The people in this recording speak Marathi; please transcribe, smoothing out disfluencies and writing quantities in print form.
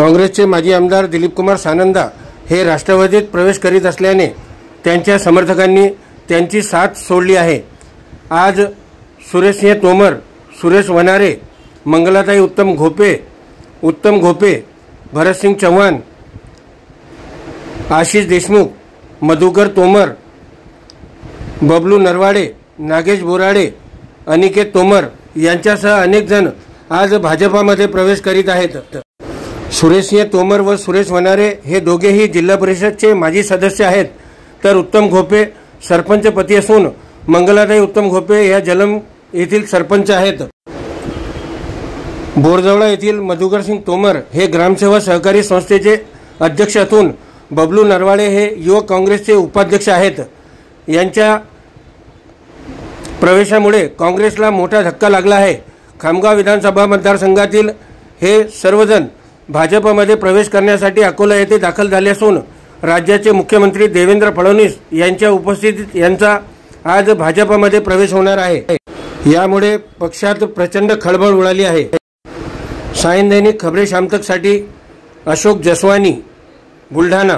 काँग्रेसचे माजी आमदार दिलीपकुमार सानंदा हे राष्ट्रवादीत प्रवेश करीत असल्याने त्यांच्या समर्थकांनी त्यांची साथ सोडली आहे। आज सुरेशसिंह तोमर, सुरेश वनारे, मंगलाताई उत्तम घोपे, भरतसिंग चव्हाण, आशिष देशमुख, मधुकर तोमर, बबलू नरवाडे, नागेश बोराडे, अनिकेत तोमर यांच्यासह अनेक जण आज भाजपामध्ये प्रवेश करीत आहेत। सुरेशसिंह तोमर व सुरेश वनारे हे दोघेही जिल्हा परिषदचे माजी सदस्य आहेत, तर उत्तम घोपे सरपंच पती असून मंगलाताई उत्तम घोपे या जलम येथील सरपंच आहेत। बोरजवळा येथील मधुकर सिंग तोमर हे ग्रामसेवा सहकारी संस्थेचे अध्यक्ष असून बबलू नरवाडे हे युवक काँग्रेसचे उपाध्यक्ष आहेत। यांच्या प्रवेशामुळे काँग्रेसला मोठा धक्का लागला आहे। खामगाव विधानसभा मतदारसंघातील हे सर्वजण भाजपमध्ये प्रवेश करण्यासाठी अकोला येथे दाखल झाले असून राज्याचे मुख्यमंत्री देवेंद्र फडणवीस यांच्या उपस्थितीत यांचा आज भाजपमध्ये प्रवेश होणार आहे। यामुळे पक्षात प्रचंड खळबळ उडाली आहे। सायन दैनिक खबरे शामतकसाठी अशोक जसवानी, बुलढाणा।